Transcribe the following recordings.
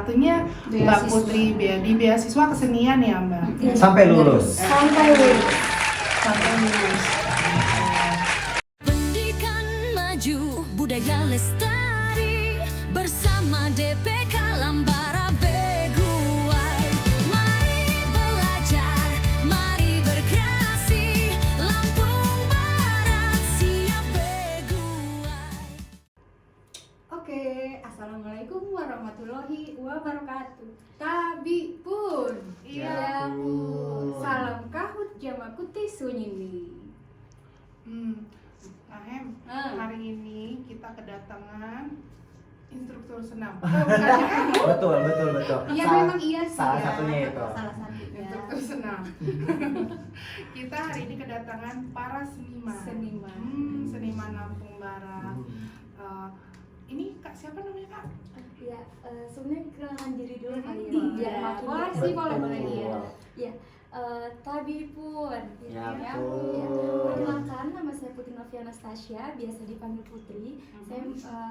satunya Mbak Putri di beasiswa kesenian ya Mbak? Sampai lulus. Sampai lulus. Sampai lulus. Pendidikan maju, budaya lestari, bersama DPK Lambara Beguai. Mari belajar, mari berkreasi, Lampung Barat siap Beguai. Oke, assalamualaikum warahmatullahi wabarakatuh. Tabi pun, Iya pun. salam kahut jamakuti sunyini. Ahem, Ah. hari ini kita kedatangan instruktur senam. Oh, bukan ya? Betul. Iya Salah- memang iya sih. salah ya. satunya itu. Salah satunya. Instruktur senam. Kita hari ini kedatangan para seniman. Seniman Lampung Barat. Ini Kak siapa namanya Kak? Ya, sebenarnya kenalkan diri dulu kali ya, Iya, biar makin boleh dekat. sih, boleh. Iya. Ya, Tabi pun. Ya Ya, pun. perkenalkan, nama saya Putri Novia Anastasia, biasa dipanggil Putri. Saya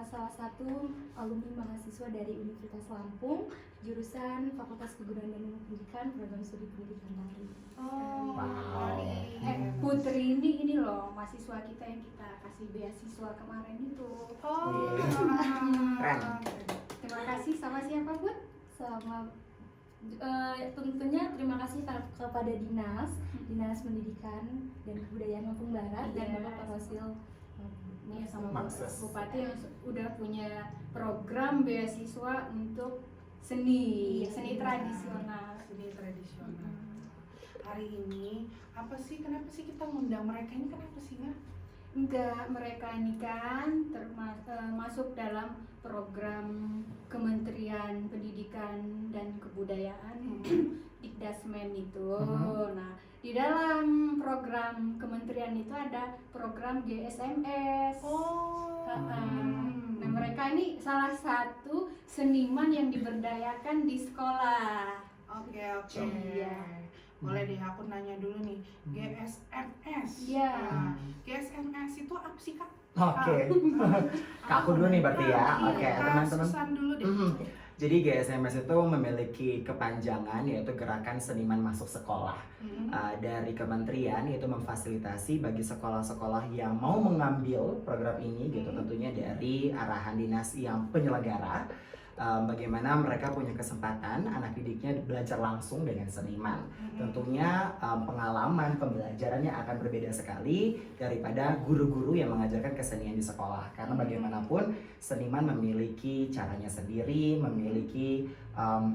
salah satu alumni mahasiswa dari Universitas Lampung, jurusan Fakultas Keguruan dan Ilmu Pendidikan, program studi pendidikan tari. Oh, Wow. Putri ini loh mahasiswa kita yang kita kasih beasiswa kemarin itu. Oh, Keren. Terima kasih sama siapa Bun? Sama tentunya terima kasih kepada Dinas Pendidikan dan Kebudayaan Lampung Barat dan Iya. Bapak Parosil. Iya sama Makses. Bupati yang udah punya program beasiswa untuk seni, Iya, seni tradisional. Seni tradisional. Hari ini apa sih? Kenapa sih kita ngundang mereka ini? Kenapa sih nggak? Enggak, mereka ini kan masuk dalam program Kementerian Pendidikan dan Kebudayaan Dikdasmen itu. Nah, di dalam program kementerian itu ada program GSMS. Oh. Nah, mereka ini salah satu seniman yang diberdayakan di sekolah. Oke. Iya. Boleh deh aku nanya dulu nih. GSMS. Iya. Nah, GSMS itu apa sih Kak? Oke. Kak, aku dulu nih berarti ya. Iya, Oke, Kak teman-teman. Susan dulu deh. Jadi GSMS itu memiliki kepanjangan yaitu Gerakan Seniman Masuk Sekolah. Dari kementerian yaitu memfasilitasi bagi sekolah-sekolah yang mau mengambil program ini gitu, tentunya dari arahan dinas yang penyelenggara. Bagaimana mereka punya kesempatan anak didiknya belajar langsung dengan seniman. Tentunya pengalaman pembelajarannya akan berbeda sekali daripada guru-guru yang mengajarkan kesenian di sekolah. Karena bagaimanapun seniman memiliki caranya sendiri, memiliki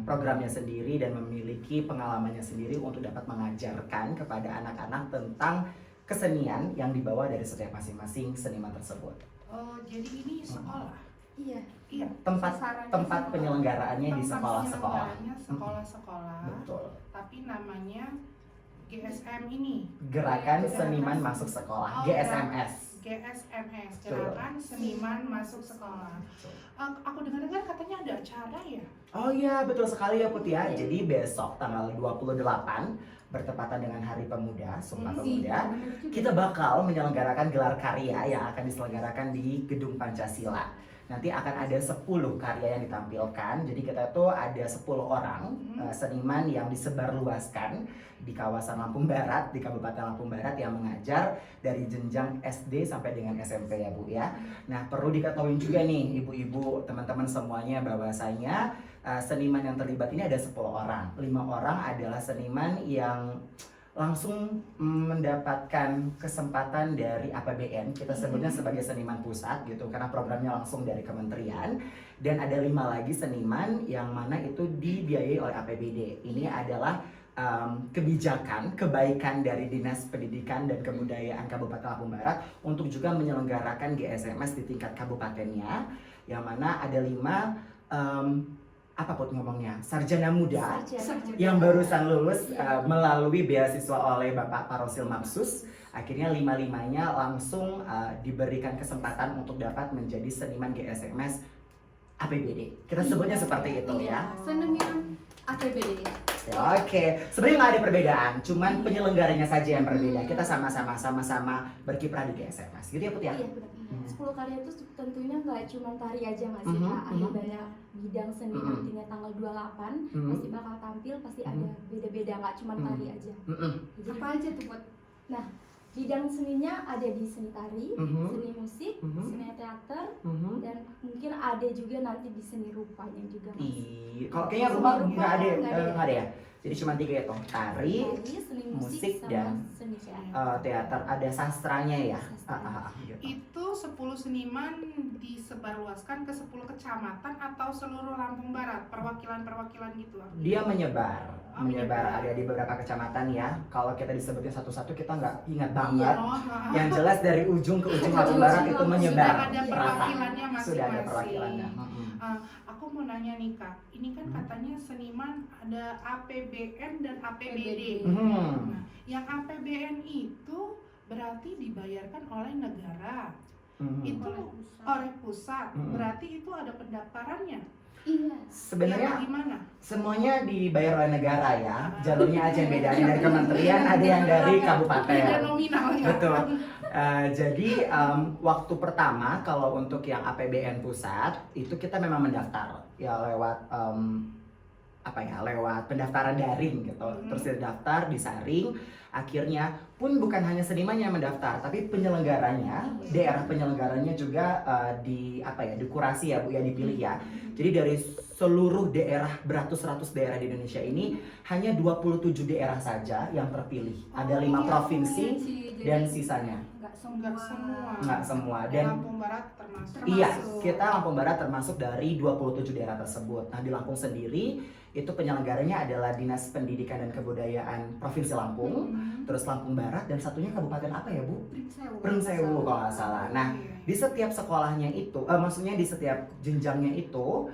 programnya sendiri, dan memiliki pengalamannya sendiri untuk dapat mengajarkan kepada anak-anak tentang kesenian yang dibawa dari setiap masing-masing seniman tersebut. Oh, jadi ini sekolah. Iya. Iya. Tempat Sasarannya penyelenggaraannya di Tempat sekolah-sekolah. penyelenggaranya sekolah-sekolah. Betul. Tapi namanya GSM ini. Gerakan Seniman Masuk Sekolah, Oh, GSMS. GSMS, Betul. Gerakan Seniman Masuk Sekolah. Aku dengar-dengar katanya ada acara ya? Oh iya, betul sekali ya Putih ya. Jadi besok tanggal 28 bertepatan dengan Hari Pemuda, Sumpah Pemuda, kita bakal menyelenggarakan gelar karya yang akan diselenggarakan di Gedung Pancasila. Nanti akan ada 10 karya yang ditampilkan. Jadi kita tuh ada 10 orang seniman yang disebarluaskan di kawasan Lampung Barat, di Kabupaten Lampung Barat, yang mengajar dari jenjang SD sampai dengan SMP ya Bu ya. Nah, perlu diketahui juga nih ibu-ibu, teman-teman semuanya, bahwasanya seniman yang terlibat ini ada 10 orang. 5 orang adalah seniman yang langsung mendapatkan kesempatan dari APBN, kita sebutnya sebagai seniman pusat gitu, karena programnya langsung dari kementerian. Dan ada 5 lagi seniman yang mana itu dibiayai oleh APBD. Ini adalah kebijakan, kebaikan dari Dinas Pendidikan dan Kebudayaan Kabupaten Lampung Barat untuk juga menyelenggarakan GSMS di tingkat kabupatennya, yang mana ada 5 apa Put ngomongnya, sarjana muda yang barusan lulus melalui beasiswa oleh Bapak Parosil Mapsus. Akhirnya 5-5-nya langsung diberikan kesempatan untuk dapat menjadi seniman GSMS APBD. Kita sebutnya seperti itu ya. Seniman APBD. Ya, oke, sebenarnya nggak ada perbedaan, cuman penyelenggaranya saja yang berbeda. Kita sama-sama berkiprah di GSMS, gitu ya Put ya? Iya, benar. 10 karya itu tentunya nggak cuma tari aja nggak sih Kak? Ada banyak bidang seni nantinya tanggal 28 pasti bakal tampil, pasti ada beda-beda, nggak cuma tari aja. Jadi, Apa aja tuh buat? nah, bidang seninya ada di seni tari, seni musik, seni teater, dan mungkin ada juga nanti di seni rupanya juga Mas. Kalau kayaknya rumah nggak ada, nggak ada ya. Jadi cuma 3 itu, tari, Seni musik, sama dan seni teater. teater. Ada sastranya ya. Sastra. Gitu. Itu 10 seniman disebarluaskan ke 10 kecamatan atau seluruh Lampung Barat, perwakilan-perwakilan gitu. Dia menyebar, menyebar. ada di beberapa kecamatan ya. Kalau kita disebutin satu-satu kita nggak ingat banget. Oh, Yang jelas dari ujung ke ujung Lampung Barat itu menyebar. Sudah ada merata. perwakilannya masing-masing. Sudah ada perwakilannya. Aku mau nanya nih Kak, ini kan katanya seniman ada APBN dan APBD. Nah, yang APBN itu berarti dibayarkan oleh negara. Itu oleh pusat. Berarti itu ada pendaftarannya. Iya. Sebenarnya Gimana? semuanya dibayar oleh negara ya. Jalurnya aja yang beda. Ada dari kementerian, ada yang dari kabupaten. Ada nominalnya. Betul. Jadi waktu pertama kalau untuk yang APBN pusat itu kita memang mendaftar ya lewat lewat pendaftaran daring gitu. Terus didaftar, disaring. Akhirnya pun bukan hanya seniman yang mendaftar, tapi penyelenggaranya, daerah penyelenggaranya juga dikurasi ya Bu ya, dipilih ya. Jadi dari seluruh daerah, beratus-ratus daerah di Indonesia ini hanya 27 daerah saja yang terpilih. Ada 5 provinsi dan sisanya. Enggak semua. Nggak semua. Dan Lampung Barat termasuk. iya, kita Lampung Barat termasuk dari 27 daerah tersebut. Nah, di Lampung sendiri itu penyelenggaranya adalah Dinas Pendidikan dan Kebudayaan Provinsi Lampung, terus Lampung Barat, dan satunya kabupaten apa ya Bu? Pringsewu kalau nggak salah. Nah, di setiap sekolahnya itu, maksudnya di setiap jenjangnya itu,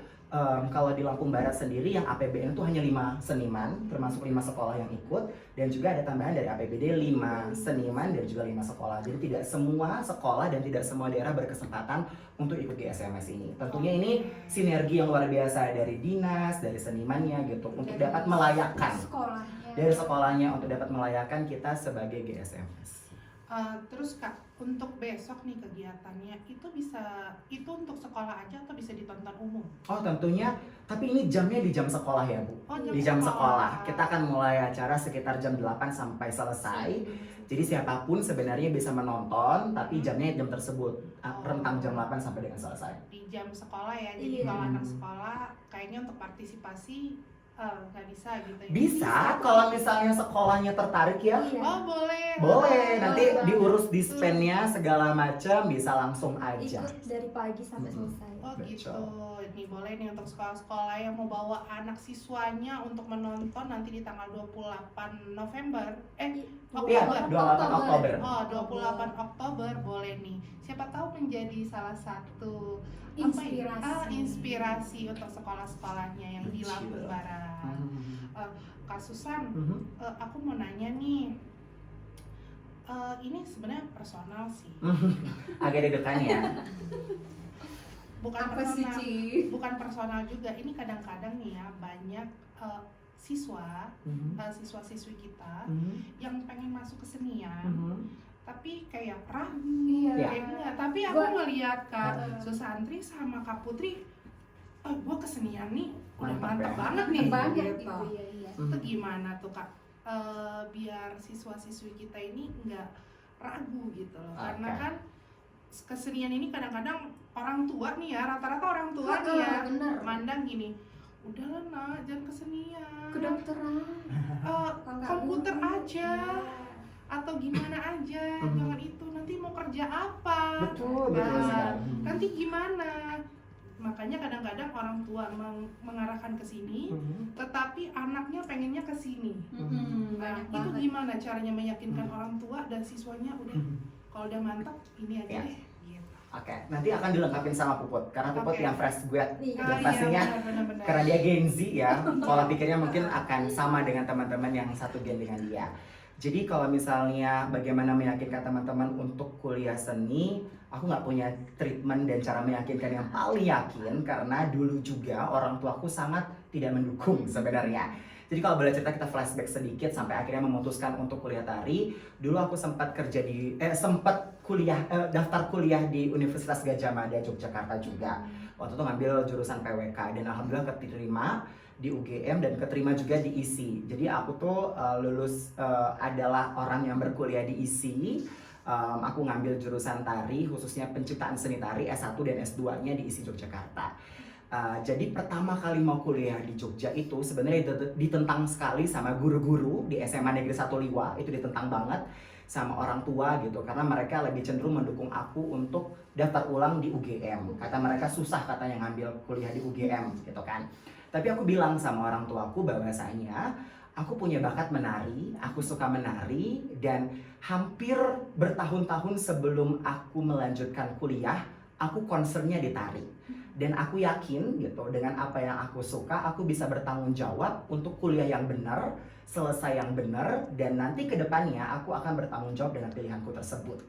kalau di Lampung Barat sendiri yang APBN itu hanya 5 seniman, termasuk 5 sekolah yang ikut, dan juga ada tambahan dari APBD 5 seniman dan juga 5 sekolah. Jadi tidak semua sekolah dan tidak semua daerah berkesempatan untuk ikut GSMS ini. Tentunya ini sinergi yang luar biasa dari dinas, dari senimannya gitu, untuk dapat melayakkan dari sekolahnya untuk dapat melayakkan kita sebagai GSMS. Terus Kak, untuk besok nih kegiatannya itu untuk sekolah aja atau bisa ditonton umum? Oh tentunya, tapi ini jamnya di jam sekolah ya Bu. Oh, Di jam sekolah. Kita akan mulai acara sekitar jam 8 sampai selesai. Jadi siapapun sebenarnya bisa menonton, tapi jamnya jam tersebut rentang jam 8 sampai dengan selesai. Di jam sekolah ya, jadi kalau anak sekolah kayaknya untuk partisipasi nggak bisa gitu ya? Bisa, kalau misalnya sekolahnya tertarik ya. Oh boleh. Boleh, nanti boleh. diurus dispennya segala macam, bisa langsung aja. Ikut dari pagi sampai selesai. Oh gitu. Betul. Ini boleh nih untuk sekolah-sekolah yang mau bawa anak siswanya untuk menonton nanti di tanggal 28 November. Iya, Oktober. 28 Oktober. Oh, 28 Oktober boleh nih. Siapa tahu menjadi salah satu inspirasi untuk sekolah-sekolahnya yang di Lampung Barat. Kak Susan, aku mau nanya nih. Ini sebenarnya personal sih. Agak deg-degan ya. Bukan bukan personal juga. Ini kadang-kadang nih ya banyak siswa-siswi kita yang pengen masuk kesenian. Tapi kayak ragu, tapi aku ngeliat Kak Susantri sama Kak Putri, gue kesenian nih udah mantap banget nih gitu. Itu gimana tuh Kak, biar siswa-siswi kita ini nggak ragu gitu loh, karena kan kesenian ini kadang-kadang orang tua nih ya, rata-rata orang tua nih ya mandang gini, udahlah nak jangan kesenian, Kedokteran, komputer aja atau gimana aja, jangan itu, nanti mau kerja apa, Betul sekali. nanti gimana. Makanya kadang-kadang orang tua mengarahkan ke sini, tetapi anaknya pengennya ke sini. Nah, itu gimana caranya meyakinkan orang tua dan siswanya udah kalau udah mantap ini aja deh. Gitu. Oke, nanti akan dilengkapin sama Puput karena Puput yang fresh grad dan Iya, pastinya benar-benar. karena dia Gen Z ya, pola pikirnya mungkin akan sama dengan teman-teman yang satu gen dengan dia. Jadi kalau misalnya bagaimana meyakinkan teman-teman untuk kuliah seni, aku nggak punya treatment dan cara meyakinkan yang paling yakin karena dulu juga orang tuaku sangat tidak mendukung sebenarnya. Jadi kalau boleh cerita kita flashback sedikit sampai akhirnya memutuskan untuk kuliah tari. Dulu aku sempat daftar kuliah di Universitas Gadjah Mada Yogyakarta juga. Waktu itu ngambil jurusan PWK dan alhamdulillah keterima di UGM dan keterima juga di ISI. Jadi aku tuh lulus adalah orang yang berkuliah di ISI. Aku ngambil jurusan tari, khususnya penciptaan seni tari S1 dan S2-nya di ISI Yogyakarta. Jadi pertama kali mau kuliah di Jogja itu sebenarnya ditentang sekali sama guru-guru di SMA Negeri 1 Liwa, itu ditentang banget sama orang tua gitu, karena mereka lebih cenderung mendukung aku untuk daftar ulang di UGM. Kata mereka susah katanya ngambil kuliah di UGM gitu kan. Tapi aku bilang sama orang tuaku bahwasanya aku punya bakat menari, aku suka menari, dan hampir bertahun-tahun sebelum aku melanjutkan kuliah, aku concernnya di tari. Dan aku yakin gitu, dengan apa yang aku suka, aku bisa bertanggung jawab untuk kuliah yang benar, selesai yang benar, dan nanti ke depannya aku akan bertanggung jawab dengan pilihanku tersebut.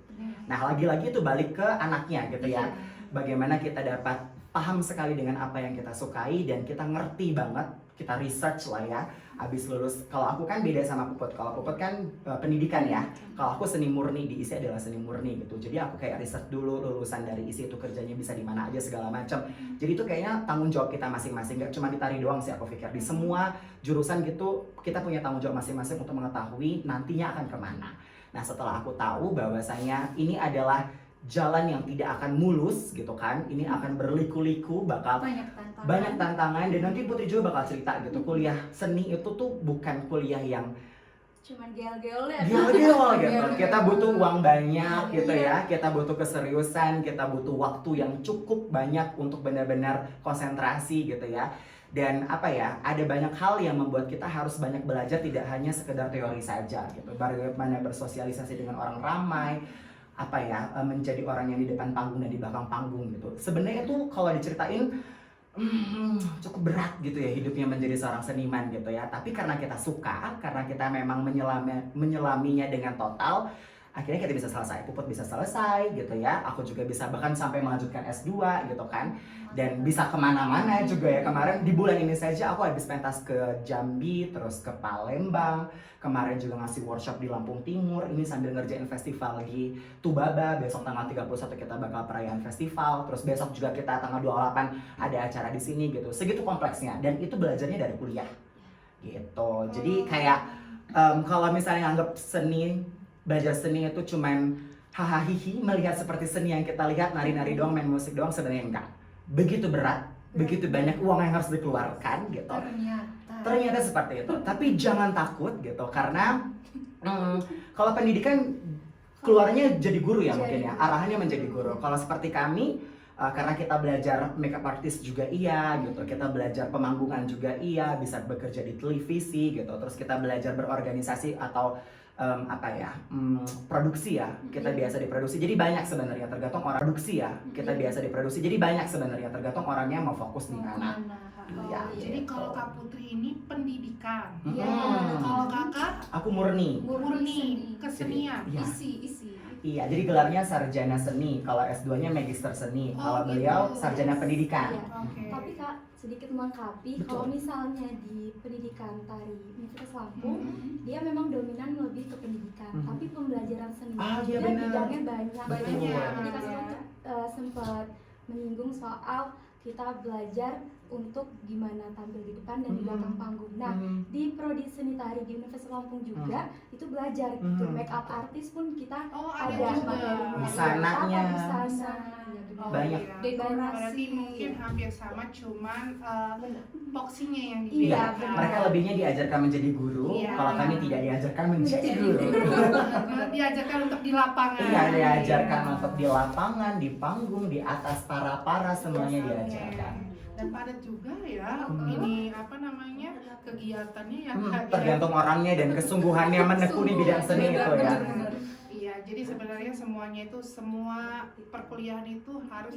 Nah, lagi-lagi itu balik ke anaknya gitu ya. Bagaimana kita dapat paham sekali dengan apa yang kita sukai dan kita ngerti banget, kita research lah ya. Abis lulus, kalau aku kan beda sama Puput. Kalau Puput kan pendidikan ya. Kalau aku seni murni, di ISI adalah seni murni gitu. Jadi aku kayak research dulu lulusan dari ISI itu kerjanya bisa di mana aja segala macam. Jadi itu kayaknya tanggung jawab kita masing-masing. Gak cuma di tari doang sih aku pikir. Di semua jurusan gitu kita punya tanggung jawab masing-masing untuk mengetahui nantinya akan kemana. Nah, setelah aku tahu bahwasanya ini adalah jalan yang tidak akan mulus gitu kan, ini akan berliku-liku, bakal banyak tantangan, dan nanti Putri juga bakal cerita gitu, kuliah seni itu tuh bukan kuliah yang cuman gel-gel ya. Gel-gel gitu. Kita butuh uang banyak gitu ya, kita butuh keseriusan, kita butuh waktu yang cukup banyak untuk benar-benar konsentrasi gitu ya. Dan apa ya, ada banyak hal yang membuat kita harus banyak belajar, tidak hanya sekedar teori saja gitu. Bagaimana bersosialisasi dengan orang ramai, apa ya, menjadi orang yang di depan panggung dan di belakang panggung gitu. Sebenarnya itu kalau diceritain cukup berat gitu ya hidupnya menjadi seorang seniman gitu ya. Tapi karena kita suka, karena kita memang menyelaminya dengan total, akhirnya kita bisa selesai. Puput bisa selesai gitu ya. Aku juga bisa bahkan sampai melanjutkan S2 gitu kan. Dan bisa kemana-mana juga ya. Kemarin di bulan ini saja aku habis pentas ke Jambi, terus ke Palembang. Kemarin juga ngasih workshop di Lampung Timur. Ini sambil ngerjain festival di Tubaba. Besok tanggal 31 kita bakal perayaan festival. Terus besok juga kita tanggal 28 ada acara di sini gitu. Segitu kompleksnya. Dan itu belajarnya dari kuliah gitu. Jadi kayak kalau misalnya nganggap seni, belajar seni itu cuman hahaha melihat seperti seni yang kita lihat, nari-nari doang, main musik doang, sebenarnya enggak. Begitu berat, begitu banyak uang yang harus dikeluarkan gitu. Ternyata seperti itu. Tapi jangan takut gitu, karena kalau pendidikan keluarnya jadi guru ya mungkin ya, arahannya menjadi guru. Kalau seperti kami, karena kita belajar makeup artist juga iya gitu, kita belajar pemanggungan juga iya, bisa bekerja di televisi gitu, terus kita belajar berorganisasi atau produksi ya, kita biasa diproduksi. Jadi banyak sebenarnya tergantung orang produksi ya, kita biasa diproduksi. Jadi banyak sebenarnya tergantung orangnya mau fokus di mana. Ya, jadi kalau Kak Putri ini pendidikan. Iya. Kalau Kakak Aku murni. Kesenian. Iya. Isi. Iya, jadi gelarnya sarjana seni. Kalau S2-nya magister seni. Kalau beliau sarjana pendidikan. Iya. Oke. Tapi Kak, sedikit melengkapi, kalau misalnya di pendidikan tari Universitas Lampung, dia memang dominan lebih ke pendidikan, tapi pembelajaran seni Iya juga benar. bidangnya banyak. Banyak. Jadi Kak sempat menyinggung soal kita belajar untuk gimana tampil di depan dan di belakang panggung. Nah, di prodi seni tari di Universitas Lampung juga itu belajar gitu. Make up artist pun kita ada ada juga. materinya. Busananya. Busana. Banyak. Dekorasi. Berarti mungkin hampir sama, cuman boxingnya yang Iya, dibedakan. benar. Mereka lebihnya diajarkan menjadi guru, Iya. kalau kami tidak diajarkan menjadi guru. Diajarkan untuk di lapangan. Iya, diajarkan untuk di lapangan, di panggung, di atas para semuanya diajarkan. Dan padat juga ya, ini apa namanya, kegiatannya ya. Tergantung orangnya dan kesungguhannya menekuni bidang seni itu ya. Iya, jadi sebenarnya semuanya itu, semua perkuliahan itu harus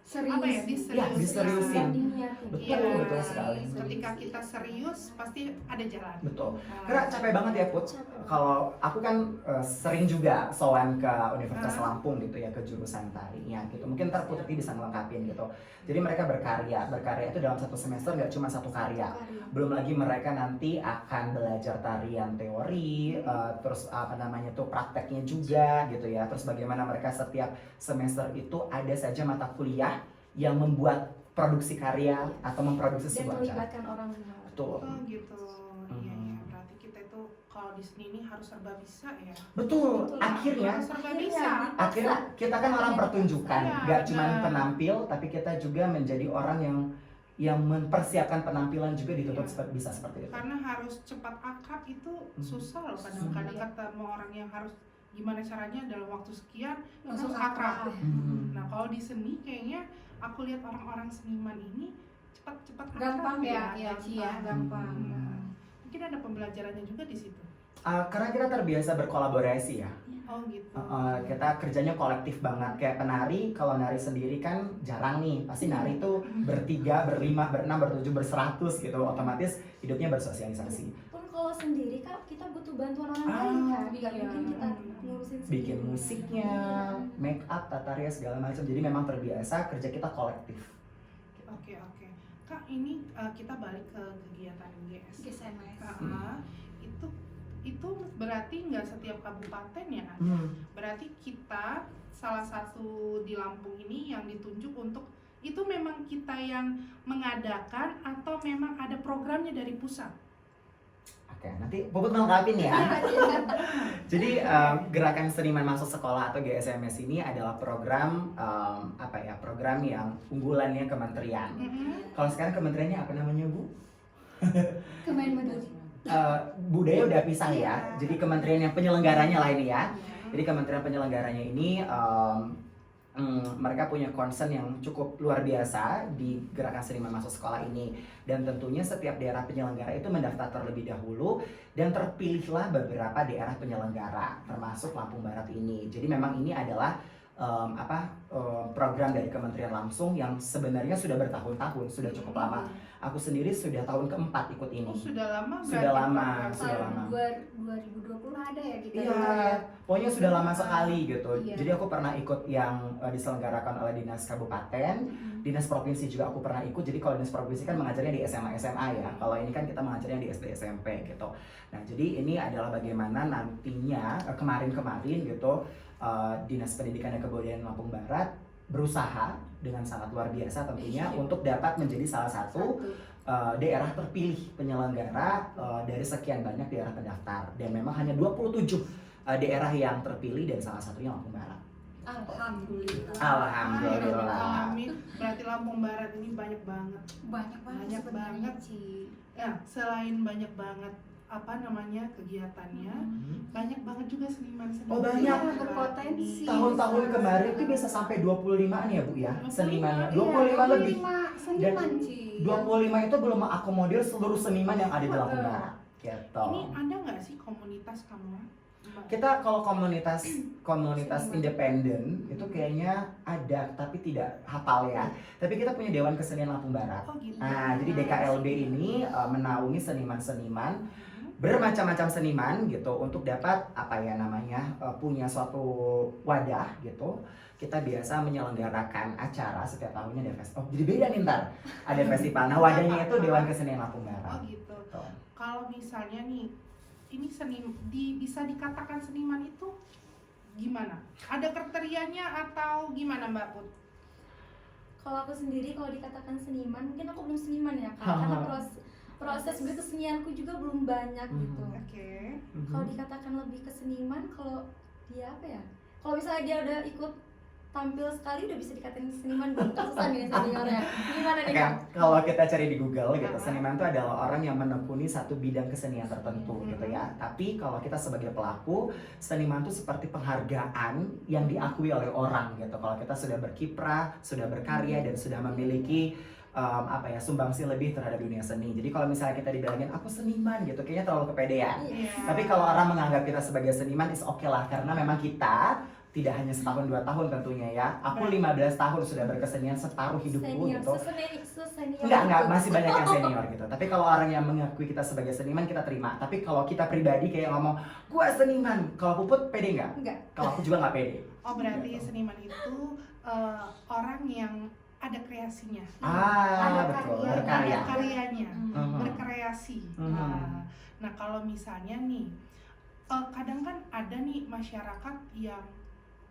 apa ya, diseriusin. Diniatin. Betul, Iya, betul sekali. ketika kita serius pasti ada jalan. Betul. Karena capek banget ya Put. Kalau aku kan sering juga sowan ke Universitas Lampung gitu ya, ke jurusan tarinya gitu. Mungkin ntar Putri bisa ngelengkapin gitu. Jadi mereka berkarya itu dalam satu semester nggak cuma satu karya. Belum lagi mereka nanti akan belajar tarian teori, terus apa namanya tuh prakteknya juga gitu ya. Terus bagaimana mereka setiap semester itu ada saja mata kuliah yang membuat produksi karya atau memproduksi Dan sebuah karya. melibatkan orang luar. Betul. Oh gitu. Iya, iya. Berarti kita itu kalau di seni ini harus serba bisa ya. Betul. Akhirnya Harus serba bisa. akhirnya kita kan orang pertunjukan, Iya, nggak cuma benar. penampil, tapi kita juga menjadi orang yang mempersiapkan penampilan juga dituntut Iya. bisa seperti itu. Karena harus cepat akrab itu susah loh kadang-kadang ketemu orang yang harus gimana caranya dalam waktu sekian langsung akrab. Nah kalau di seni kayaknya aku lihat orang-orang seniman ini cepat-cepat akrab Gampang ya, ya gampang. Ci ya, gampang. Mungkin ada pembelajarannya juga di situ. Karena kita terbiasa berkolaborasi ya. Oh gitu. Kita kerjanya kolektif banget. Kayak penari, kalau nari sendiri kan jarang nih. Pasti nari tuh bertiga, berlima, berenam, bertujuh, berseratus gitu. Otomatis hidupnya bersosialisasi. Pun kalau sendiri Kak, kita butuh bantuan orang lain Kak. Nggak iya. mungkin kita ngurusin sendiri. Bikin musiknya, make up, tata rias segala macam. Jadi memang terbiasa kerja kita kolektif. Oke oke. Kak ini kita balik ke kegiatan GS. GSMS. Itu berarti nggak setiap kabupaten ya ada. Berarti kita salah satu di Lampung ini yang ditunjuk untuk itu memang kita yang mengadakan atau memang ada programnya dari pusat? Oke, nanti Puput melengkapin ya. Jadi gerakan seniman masuk sekolah atau GSMS ini adalah program program yang unggulannya kementerian. Kalau sekarang kementeriannya apa namanya Bu? Kemendagri. Budaya udah pisah ya. Jadi kementerian yang penyelenggaranya lah ini ya. Jadi kementerian penyelenggaranya ini mereka punya concern yang cukup luar biasa di gerakan seniman masuk sekolah ini, dan tentunya setiap daerah penyelenggara itu mendaftar terlebih dahulu dan terpilihlah beberapa daerah penyelenggara termasuk Lampung Barat ini. Jadi memang ini adalah program dari kementerian langsung yang sebenarnya sudah bertahun-tahun, sudah cukup lama. Aku sendiri sudah tahun keempat ikut ini. Oh, sudah lama Sudah berarti lama, program sudah saya? lama. 2020 ada ya kita. Iya, pokoknya sudah lama sekali gitu. Iya. Jadi aku pernah ikut yang diselenggarakan oleh dinas kabupaten, dinas provinsi juga aku pernah ikut. Jadi kalau dinas provinsi kan mengajarnya di SMA ya. Kalau ini kan kita mengajarnya di SD SMP gitu. Nah, jadi ini adalah bagaimana nantinya kemarin-kemarin gitu Dinas Pendidikan dan Kebudayaan Lampung Barat berusaha dengan sangat luar biasa tentunya untuk dapat menjadi salah satu daerah terpilih penyelenggara dari sekian banyak daerah pendaftar, dan memang hanya 27 daerah yang terpilih dan salah satunya Lampung Barat. Alhamdulillah. Alhamdulillah. Amin. Berarti Lampung Barat ini banyak banget. Banyak banget Banyak sebenarnya, banget. Ci. Ya, selain banyak banget kegiatannya, banyak banget juga seniman-seniman. Oh, banyak. yang Berpotensi. Tahun-tahun kemarin itu bisa sampai 25-an ya Bu ya senimannya. 25 lebih. Seniman, Ci. 25 itu belum mengakomodir seluruh seniman yang ada di Lampung Barat. Gitu. Ini ada nggak sih komunitas kamu? Mbak? Kita kalau komunitas independen itu kayaknya ada tapi tidak hafal ya. Tapi kita punya Dewan Kesenian Lampung Barat. Oh gitu. Nah, jadi DKLB ini menaungi seniman-seniman, bermacam-macam seniman gitu untuk dapat punya suatu wadah gitu. Kita biasa menyelenggarakan acara setiap tahunnya ada festival. Oh, jadi beda nih ntar. Ada festival. Nah, wadahnya itu Dewan Kesenian Lampung Barat. Oh gitu. Tuh. Kalau misalnya nih, ini bisa dikatakan seniman itu gimana? Ada kriterianya atau gimana Mbak Put? Kalau aku sendiri kalau dikatakan seniman, mungkin aku belum seniman ya Kak. Karena proses berkesenianku juga belum banyak gitu. Oke. Kalau dikatakan lebih ke seniman, kalau dia apa ya? Kalau misalnya dia udah ikut tampil sekali udah bisa dikatain seniman, belum susah nih seniornya. Gimana nih Oke, Kak? kalau kita cari di Google gitu, seniman itu adalah orang yang menekuni satu bidang kesenian tertentu gitu ya. Tapi kalau kita sebagai pelaku, seniman itu seperti penghargaan yang diakui oleh orang gitu. Kalau kita sudah berkiprah, sudah berkarya dan sudah memiliki sumbangsi lebih terhadap dunia seni. Jadi kalau misalnya kita dibilangin aku seniman gitu, kayaknya terlalu kepedean. Iya. Tapi kalau orang menganggap kita sebagai seniman is oke lah, karena memang kita tidak hanya setahun 2 tahun tentunya ya. Aku 15 tahun sudah berkesenian separuh hidupku Senior, gitu. sesenior Enggak, itu. masih banyak yang senior gitu. Tapi kalau orang yang mengakui kita sebagai seniman, kita terima. Tapi kalau kita pribadi kayak ngomong, gua seniman, kalau Puput pede nggak? Enggak. Kalau aku juga nggak pede. Oh berarti Gitu. seniman itu orang yang ada kreasinya, Ada betul, karya. berkarya. ada karyanya, Mhm. berkreasi. Mhm. Nah kalau misalnya nih, kadang kan ada nih masyarakat yang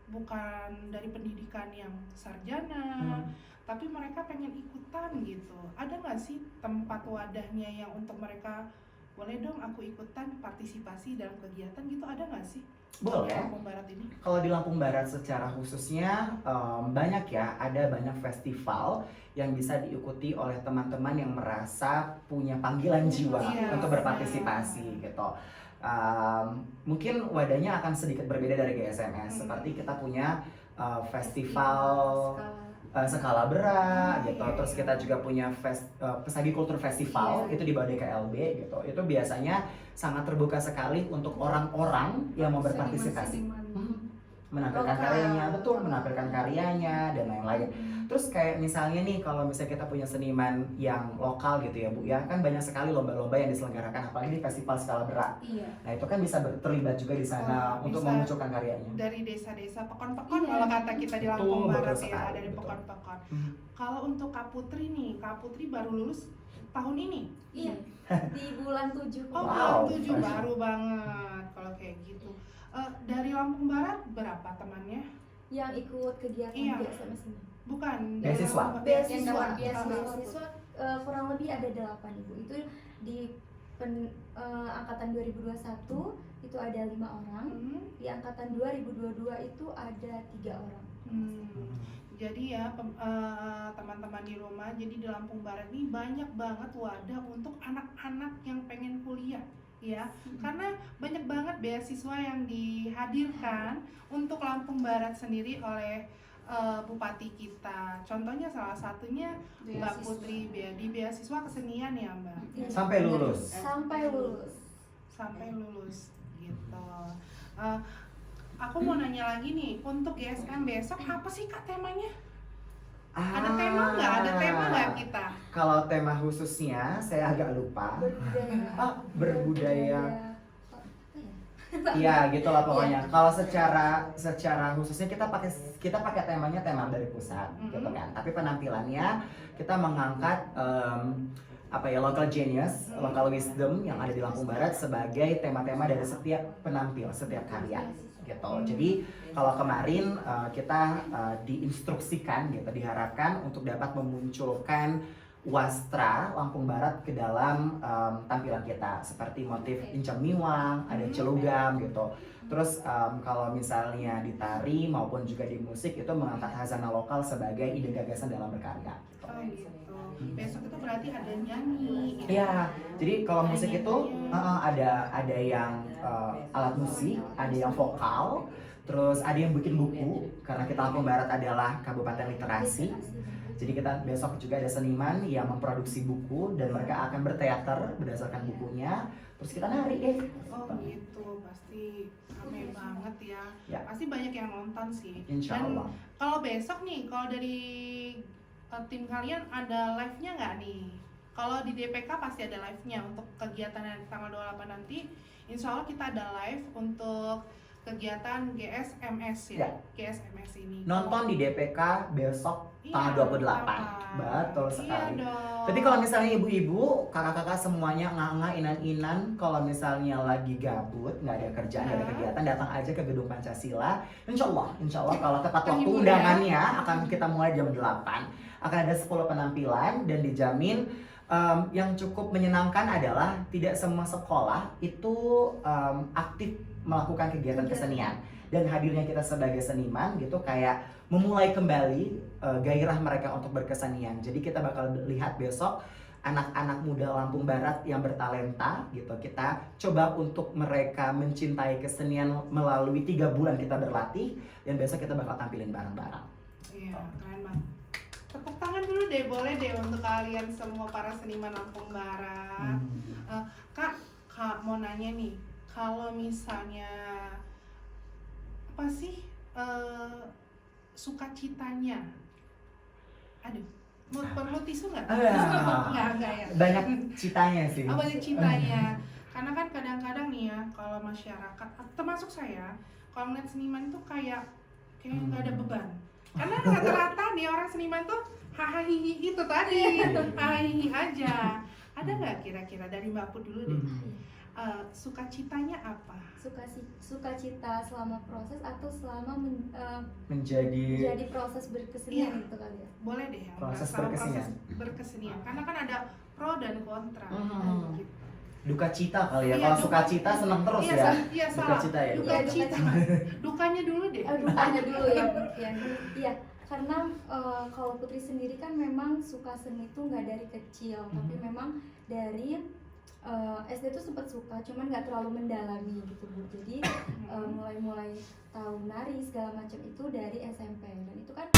bukan dari pendidikan yang sarjana, Mhm. tapi mereka pengen ikutan gitu. Ada nggak sih tempat wadahnya yang untuk mereka, boleh dong aku ikutan partisipasi dalam kegiatan gitu, ada nggak sih? Boleh. Di Lampung Barat ini? Kalau di Lampung Barat secara khususnya banyak ya, ada banyak festival yang bisa diikuti oleh teman-teman yang merasa punya panggilan jiwa Iya. untuk berpartisipasi gitu. Mungkin wadahnya akan sedikit berbeda dari GSMS, seperti kita punya festival skala Bera gitu, iya, terus iya. kita juga punya Pesagi Kultur Festival, Iya. itu di bawah DKLB gitu. Itu biasanya sangat terbuka sekali untuk orang-orang yang mau berpartisipasi. Menampilkan Lokal. karyanya, betul, menampilkan karyanya dan lain-lain. Terus kayak misalnya nih, kalau misalnya kita punya seniman yang lokal gitu ya Bu ya, kan banyak sekali lomba-lomba yang diselenggarakan, apalagi di festival skala Bera. Iya. Nah itu kan bisa terlibat juga di sana Oh, untuk bisa. memunculkan karyanya. Dari desa-desa pekon-pekon, Iya. kalau kata kita di Betul, Lampung betul Barat ya, sekali, dari betul. pekon-pekon. Hmm. Kalau untuk Kak Putri nih, Kak Putri baru lulus tahun ini. Iya. Di bulan 7 Oh, Wow, bulan 7 fresh. baru banget kalau kayak gitu. Dari Lampung Barat berapa temannya? yang ikut kegiatan Iya. GSMS ini. Bukan. Beasiswa. Lampung- Beasiswa, Yang dapat beasiswa. beasiswa kurang lebih ada 8 Ibu. Itu di angkatan 2021 itu ada 5 orang. Hmm. Di angkatan 2022 itu ada 3 orang. Hmm. Jadi ya teman-teman di rumah, jadi di Lampung Barat ini banyak banget wadah untuk anak-anak yang pengen kuliah ya, karena banyak banget beasiswa yang dihadirkan untuk Lampung Barat sendiri oleh Bupati kita. Contohnya salah satunya Mbak Putri di beasiswa kesenian ya Mbak, Sampai lulus. Sampai lulus. sampai lulus gitu. Aku mau nanya lagi nih, untuk GSM besok apa sih Kak temanya? Ada tema nggak? Ada tema nggak kita? Kalau tema khususnya saya agak lupa. Berbudaya. Berbudaya. Apa ya? Iya, gitulah pokoknya. Kalau secara khususnya kita pakai temanya tema dari pusat, gitu kan. Tapi penampilannya kita mengangkat local genius, local wisdom yang ada di Lampung Barat sebagai tema-tema dari setiap penampil, setiap karya, gitu. Jadi kalau kemarin kita diinstruksikan, gitu, diharapkan untuk dapat memunculkan wastra Lampung Barat ke dalam tampilan kita, seperti motif incang miwang, ada celugam gitu. Terus kalau misalnya di tari maupun juga di musik itu mengangkat khazanah lokal sebagai ide gagasan dalam berkarya. Gitu. Oh gitu. Besok itu berarti ada nyanyi. Gitu. Iya, jadi kalau musik itu ada yang alat musik, ada yang vokal, terus ada yang bikin buku karena kita Lampung Barat adalah kabupaten literasi. Jadi kita besok juga ada seniman yang memproduksi buku dan mereka akan berteater berdasarkan bukunya. Terus kita nari deh. Oh gitu, pasti ramai banget ya. Ya. Pasti banyak yang nonton sih. Insya Dan Allah. kalau besok nih, kalau dari tim kalian ada live-nya nggak nih? Kalau di DPK pasti ada live-nya untuk kegiatan yang tanggal 28 nanti. Insya Allah kita ada live untuk kegiatan GSMS ya. Ya. GSMS ini. Nonton di DPK besok tanggal 28. Betul sekali. Iya dong. Tapi kalau misalnya ibu-ibu, kakak-kakak semuanya nganga inan-inan, kalau misalnya lagi gabut, nggak ada kerjaan, nggak ada kegiatan, datang aja ke Gedung Pancasila. Insya Allah kalau tepat waktu Penghibur ya. undangannya akan kita mulai jam 8. Akan ada 10 penampilan dan dijamin yang cukup menyenangkan adalah tidak semua sekolah itu aktif melakukan kegiatan kesenian. Dan hadirnya kita sebagai seniman gitu kayak memulai kembali gairah mereka untuk berkesenian. Jadi kita bakal lihat besok anak-anak muda Lampung Barat yang bertalenta gitu. Kita coba untuk mereka mencintai kesenian melalui 3 bulan kita berlatih dan besok kita bakal tampilin bareng-bareng. Iya, keren banget. Tepuk tangan dulu deh, boleh deh untuk kalian semua para seniman Lampung Barat. Kak mau nanya nih, kalau misalnya apa sih sukacitanya. Aduh, perlu tisu nggak? Ah. Nggak ya. Banyak citanya sih. Oh, banyak citanya. Karena kan kadang-kadang nih ya, kalau masyarakat, termasuk saya, kalau ngeliat seniman tuh kayak nggak ada beban. Karena rata-rata nih orang seniman tuh hahaha itu tadi, hahaha aja. Ada nggak kira-kira dari Mbak Put dulu deh? Sukacitanya apa? Sukacita selama proses atau selama menjadi proses berkesenian gitu kali ya. Boleh deh yang Proses soal berkesenian. proses berkesenian. Karena kan ada pro dan kontra. Gitu. Duka cita kali ya. Iya, Kalau duka- sukacita senang terus Iya, ya. iya, Duka salah. cita ya. Duka cita. Dukanya dulu deh. Dukanya dulu ya. Iya, karena kalau Putri sendiri kan memang suka seni itu nggak dari kecil, tapi memang dari SD tuh sempat suka, cuman nggak terlalu mendalami gitu Bu. Jadi mulai tahu nari segala macam itu dari SMP, dan itu kan